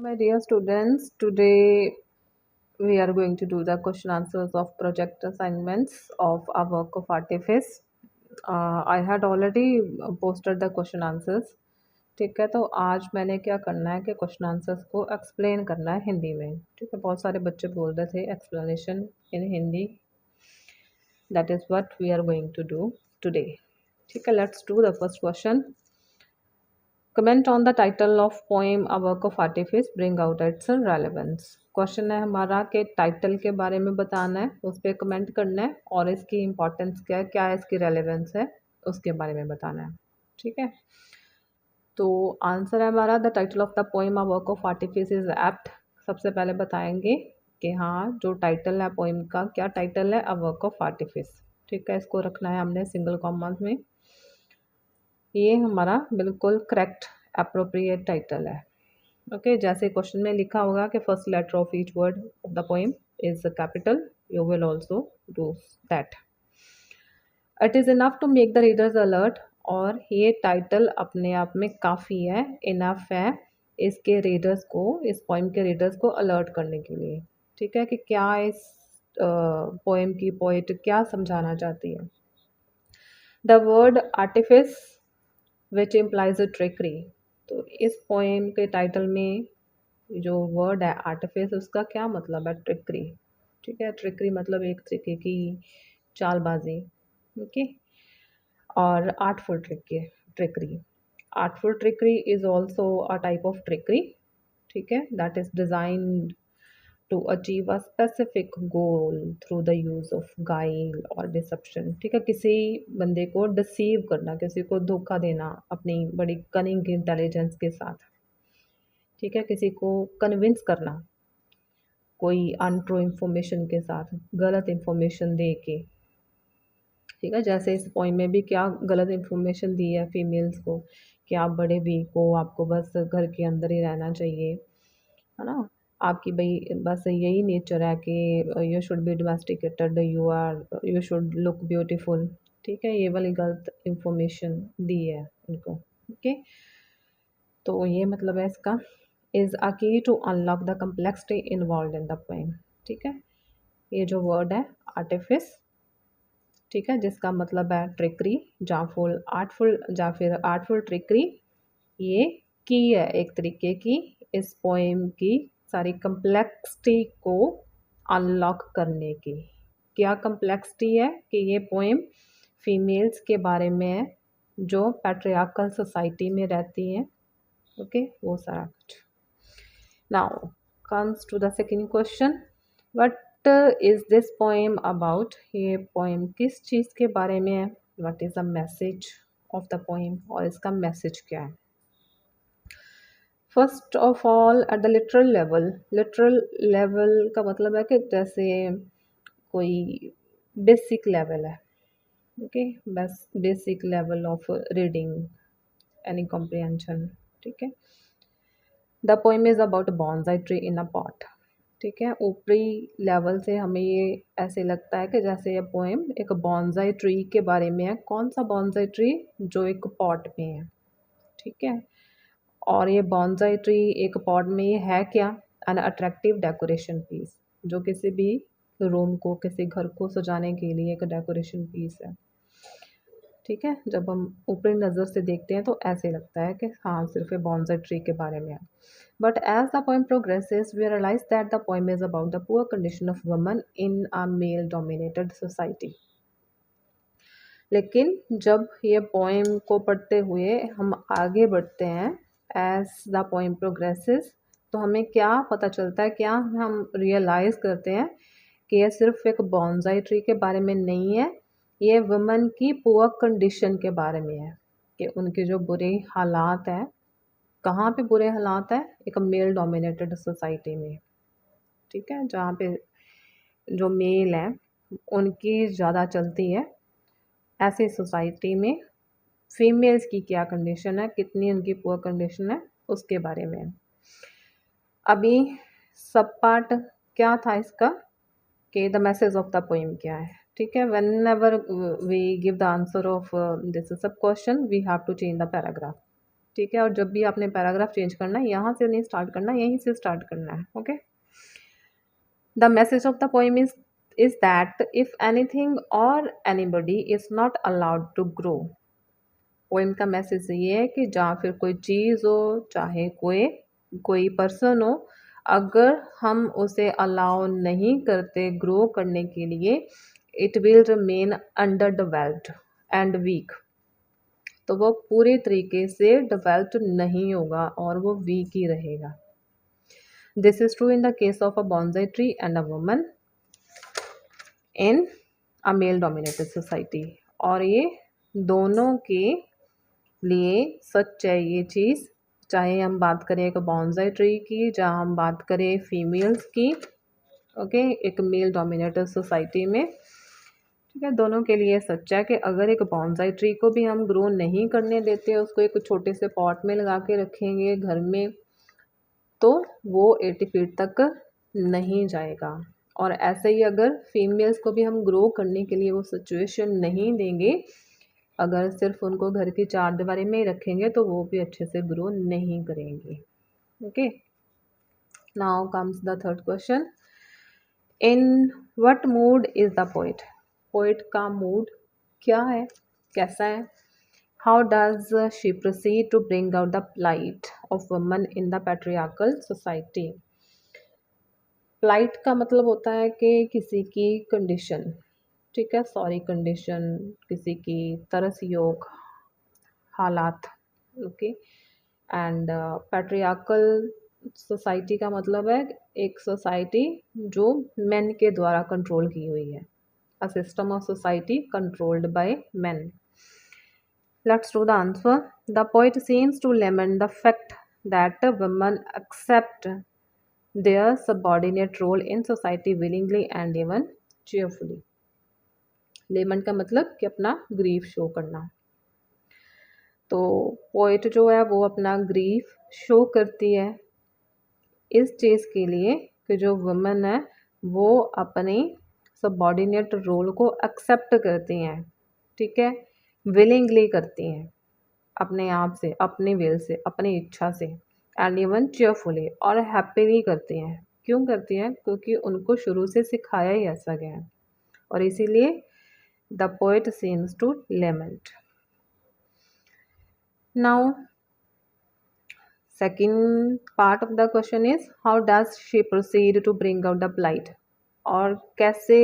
My dear students, today we are going to do the question answers of project assignments of our work of artifice. I had already posted the question answers. ठीक है, तो आज मैंने क्या करना है कि क्वेश्चन आंसर्स को एक्सप्लेन करना है हिंदी में. ठीक है, बहुत सारे बच्चे बोल रहे थे explanation in Hindi. That is what we are going to do today. ठीक है, let's do the first question. Comment on the title of poem a work of artifice bring out its relevance. Question है हमारा कि title के बारे में बताना है, उस पर कमेंट करना है और इसकी इम्पोर्टेंस क्या है, इसकी रेलेवेंस है, उसके बारे में बताना है. ठीक है, तो आंसर है हमारा the title of the poem a work of artifice is apt. सबसे पहले बताएंगे कि हाँ, जो टाइटल है पोएम का, क्या टाइटल है, अ वर्क ऑफ आर्टिफिस. ठीक है, इसको रखना है हमने सिंगल कॉमा में. ये हमारा बिल्कुल करेक्ट अप्रोप्रिएट टाइटल है. ओके, जैसे क्वेश्चन में लिखा होगा कि first letter of each word of the poem is capital, you will also do that. It is enough to make the readers alert. और ये टाइटल अपने आप में काफ़ी है, इनफ है इसके रीडर्स को, इस पोएम के रीडर्स को अलर्ट करने के लिए. ठीक है, कि क्या इस पोएम की पोएट क्या समझाना चाहती है. The word artifice which implies a trickery. तो इस पोएम के टाइटल में जो वर्ड है आर्टिफिस, उसका क्या मतलब है, ट्रिकरी. ठीक है, ट्रिकरी मतलब एक तरीके की चालबाजी. ओके, और artful trickery. Artful trickery is also a type of trickery. ठीक है, that is designed to achieve a specific goal through the use of guile और डिसेप्शन. ठीक है, किसी बंदे को डिसीव करना, किसी को धोखा देना अपनी बड़ी कनिंग इंटेलिजेंस के साथ. ठीक है, किसी को कन्विंस करना कोई अनट्रू इन्फॉर्मेशन के साथ, गलत इन्फॉर्मेशन दे के. ठीक है, जैसे इस पॉइंट में भी क्या गलत इन्फॉर्मेशन दी है फीमेल्स को कि आप बड़े वीक हो, आपको बस घर के अंदर ही रहना चाहिए, है ना. आपकी भाई बस यही नेचर है कि you should be domesticated, you should look beautiful. ठीक है, ये वाली गलत इन्फॉर्मेशन दी है उनको. ओके, तो ये मतलब है इसका is a key to unlock the complexity involve in the poem. ठीक है, ये जो वर्ड है आर्टिफिस, ठीक है, जिसका मतलब है ट्रिकरी, जाफुल आर्टफुल या फिर आर्टफुल ट्रिकरी. ये की है एक तरीके की इस पोएम की सारी कम्प्लेक्सिटी को अनलॉक करने की. क्या कम्प्लेक्सिटी है कि ये पोएम फीमेल्स के बारे में है जो पैट्रियार्कल सोसाइटी में रहती हैं. ओके, वो सारा कुछ. Now comes to the second question. What is this poem about. ये पोएम किस चीज़ के बारे में है. What is the message of the poem, और इसका मैसेज क्या है. First of all at the literal level का मतलब है कि जैसे कोई बेसिक लेवल है. ओके, बस basic level of reading any comprehension. ठीक है, the poem is about bonsai tree in a pot. ठीक है, ऊपरी लेवल से हमें ये ऐसे लगता है कि जैसे ये पोएम एक बॉन्साई ट्री के बारे में है. कौन सा बॉन्साई ट्री, जो एक पॉट में है. ठीक है, और ये बॉन्साई ट्री एक पॉट में ये है क्या, एन अट्रैक्टिव डेकोरेशन पीस, जो किसी भी रूम को, किसी घर को सजाने के लिए एक डेकोरेशन पीस है. ठीक है, जब हम ऊपरी नज़र से देखते हैं तो ऐसे लगता है कि हाँ, सिर्फ ये बॉन्साई ट्री के बारे में है. But as the poem progresses we realise that the poem is about the poor condition of woman in a male dominated society. लेकिन जब ये पोएम को पढ़ते हुए हम आगे बढ़ते हैं, एज द पोएम प्रोग्रेसेस, तो हमें क्या पता चलता है, क्या हम रियलाइज़ करते हैं कि ये सिर्फ एक बॉन्साई ट्री के बारे में नहीं है, ये वुमन की पुअर कंडीशन के बारे में है. कि उनके जो बुरे हालात हैं, कहाँ पे बुरे हालात हैं, एक मेल डोमिनेटेड सोसाइटी में. ठीक है, जहाँ पे जो मेल हैं उनकी ज़्यादा चलती है, ऐसी सोसाइटी में फीमेल्स की क्या कंडीशन है, कितनी उनकी पुअर कंडीशन है, उसके बारे में. अभी सब पार्ट क्या था इसका, कि the message of the poem क्या है. ठीक है, whenever we give the answer of this sub question we have to change the paragraph. ठीक है, और जब भी आपने पैराग्राफ चेंज करना है यहाँ से नहीं स्टार्ट करना, यहीं से स्टार्ट करना है. Okay. The message of the poem is that if anything or anybody is not allowed to grow. Poem का मैसेज ये है कि जहाँ फिर कोई चीज़ हो, चाहे कोई पर्सन हो, अगर हम उसे अलाउ नहीं करते ग्रो करने के लिए, it will remain underdeveloped and weak. तो वो पूरे तरीके से डेवलप्ड नहीं होगा और वो वीक ही रहेगा. This is true in the case of a bonsai tree and a woman in a male dominated society. और ये दोनों के लिए सच है ये चीज़, चाहे हम बात करें एक बॉन्साई ट्री की, जहाँ हम बात करें फीमेल्स की. ओके, एक मेल डोमिनेटेड सोसाइटी में. ठीक है, दोनों के लिए सच है कि अगर एक बॉन्साई ट्री को भी हम ग्रो नहीं करने देते, उसको एक छोटे से पॉट में लगा के रखेंगे घर में, तो वो 80 फीट तक नहीं जाएगा. और ऐसे ही अगर फीमेल्स को भी हम ग्रो करने के लिए वो सिचुएशन नहीं देंगे, अगर सिर्फ उनको घर की चार दीवारी में ही रखेंगे, तो वो भी अच्छे से ग्रो नहीं करेंगी. Okay, now comes the third question. In what mood is the poet. Poet का मूड क्या है, कैसा है. How does she proceed to bring out the plight of woman in the patriarchal society. Plight का मतलब होता है कि किसी की कंडीशन. ठीक है, सॉरी कंडीशन, किसी की तरस योग हालात. ओके. एंड पैट्रियार्कल सोसाइटी का मतलब है एक सोसाइटी जो मेन के द्वारा कंट्रोल की हुई है. A system of society controlled by main. Let's do the answer. The poet seems to lament the fact that women accept their subordinate role in society willingly and even cheerfully. Lemon का मतलब कि अपना grief show करना. तो poet जो है वो अपना ग्रीफ शो करती है इस चीज़ के लिए कि जो वुमेन है वो अपनी सबॉर्डिनेट रोल को एक्सेप्ट करती हैं. ठीक है, विलिंगली करती हैं, अपने आप से, अपनी विल से, अपनी इच्छा से. एंड इवन चेयरफुली, और हैप्पीली करती हैं. क्यों करती हैं? क्योंकि उनको शुरू से सिखाया ही ऐसा गया है, और इसीलिए the poet seems to lament. Now second part of the question is how does she proceed to bring out the plight. और कैसे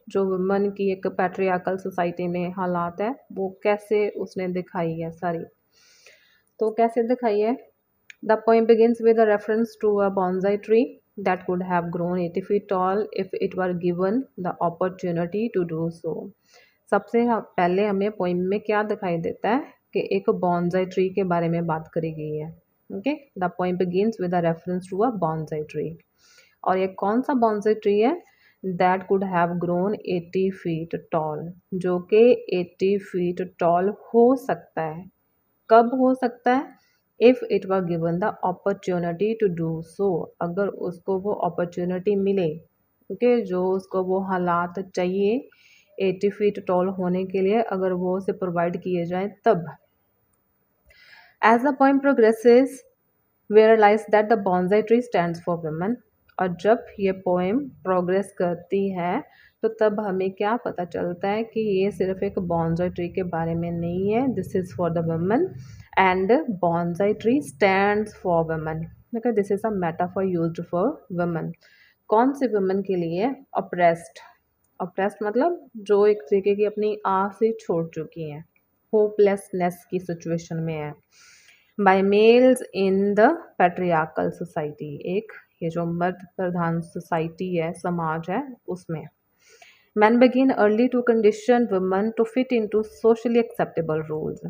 जो वुमन की एक पैट्रियार्कल सोसाइटी में हालात है वो कैसे उसने दिखाई है सारी. तो कैसे दिखाई है. The poem begins with a reference to a bonsai tree that could have grown 80 feet tall if it were given the opportunity to do so. सबसे पहले हमें पोइम में क्या दिखाई देता है कि एक बॉन्साई ट्री के बारे में बात करी गई है. Okay, the poem begins with a reference to a bonsai tree. और ये कौन सा बॉन्साई ट्री है. That could have grown 80 feet tall, जो कि 80 फीट टॉल हो सकता है. कब हो सकता है. If it were given the opportunity to do so, अगर उसको वो अपॉर्चुनिटी मिले. ओके, जो उसको वो हालात चाहिए 80 फीट टॉल होने के लिए, अगर वो उसे प्रोवाइड किए जाएं तब. As the poem progresses we realise that the bonsai tree stands for women. और जब ये पोएम प्रोग्रेस करती है तो तब हमें क्या पता चलता है कि ये सिर्फ एक बॉन्साई ट्री के बारे में नहीं है. This is for the women and bonsai tree stands for women. देखो, this is a metaphor used for women. कौन से वुमेन के लिए. अप्रेस्ड. अप्रेस्ड मतलब जो एक तरीके की अपनी आस ही छोड़ चुकी हैं, होपलेसनेस की सिचुएशन में है. By males in the patriarchal society, एक ये जो मर्द प्रधान सोसाइटी है, समाज है, उसमें. Man begin early to condition woman to fit into socially acceptable rules.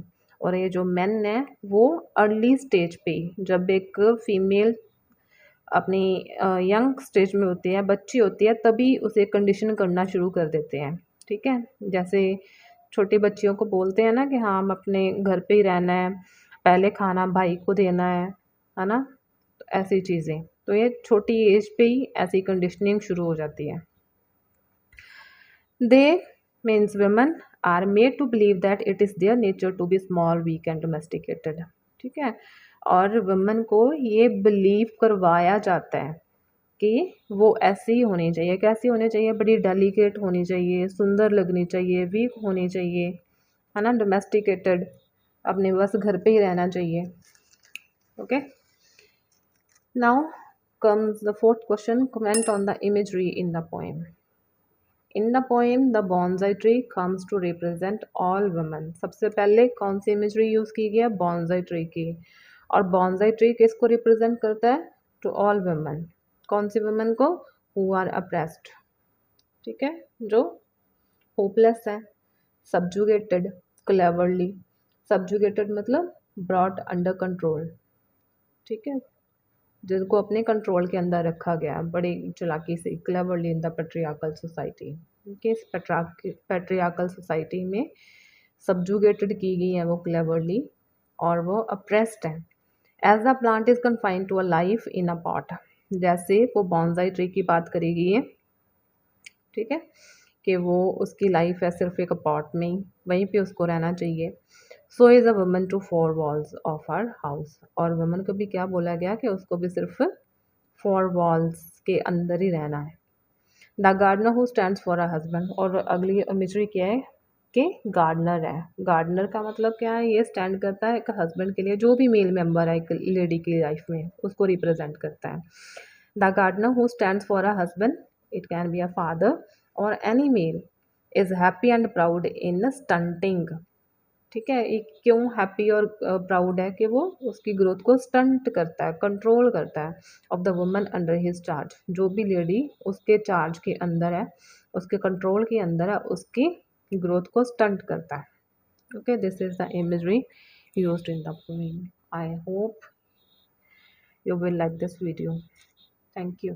और ये जो मैन है वो अर्ली स्टेज पे, जब एक फीमेल अपनी यंग स्टेज में होती है, बच्ची होती है, तभी उसे कंडीशन करना शुरू कर देते हैं. ठीक है, जैसे छोटी बच्चियों को बोलते हैं ना कि हाँ हम अपने घर पे ही रहना है, पहले खाना भाई को देना है ना. तो ऐसी चीज़ें, तो ये छोटी एज पे ही ऐसी कंडीशनिंग शुरू हो जाती है. दे means women are made to believe that it is their nature to be small, weak and domesticated. ठीक है। और वुमेन को ये बिलीव करवाया जाता है कि वो ऐसी ही होनी चाहिए। कैसी होनी चाहिए? बड़ी डेलिकेट होनी चाहिए, सुंदर लगनी चाहिए, वीक होनी चाहिए, है ना, डोमेस्टिकेटेड, अपने बस घर पे ही रहना चाहिए। Okay, now comes the fourth question. Comment on the imagery in the poem. In the poem, the bonsai tree comes to represent all women. सबसे पहले कौन सी इमेजरी यूज की गई है? बॉन्साई ट्री की। और बॉन्साई ट्री किसको रिप्रेजेंट करता है? To all women. कौन सी वुमेन को? हु आर अप्रेस्ड, ठीक है, जो होपलेस है, सब्जुगेटेड, क्लेवरली। सब्जुगेटेड मतलब ब्रॉट अंडर कंट्रोल, ठीक है, जिनको अपने कंट्रोल के अंदर रखा गया बड़ी चालाकी से, cleverly in the patriarchal society. किस पेट्रियार्कल सोसाइटी में सब्जुगेटेड की गई है वो क्लेवरली, और वो अप्रेस्ड है। As the plant is confined to a life in a pot, जैसे वो बॉन्साई ट्री की बात करी गई है, ठीक है, कि वो उसकी लाइफ है सिर्फ एक पॉट में ही, वहीं पे उसको रहना चाहिए। So is a woman to four walls of our house, और वुमन को भी क्या बोला गया कि उसको भी सिर्फ फोर वॉल्स के अंदर ही रहना है। The gardener who stands for a husband, और अगली इमेजरी क्या है कि गार्डनर है। गार्डनर का मतलब क्या है? ये स्टैंड करता है एक हस्बैंड के लिए, जो भी मेल मेंबर है एक लेडी की लाइफ में, उसको रिप्रेजेंट करता है। The gardener who stands for a husband, it can be a father और any male, is happy and proud in stunting, ठीक है। एक क्यों हैप्पी और प्राउड है? कि वो उसकी ग्रोथ को स्टंट करता है, कंट्रोल करता है, of the woman under his charge, जो भी लेडी उसके चार्ज के अंदर है, उसके कंट्रोल के अंदर है, उसकी ग्रोथ को स्टंट करता है। Okay, this is the imagery used in the poem. I hope you will like this video. Thank you.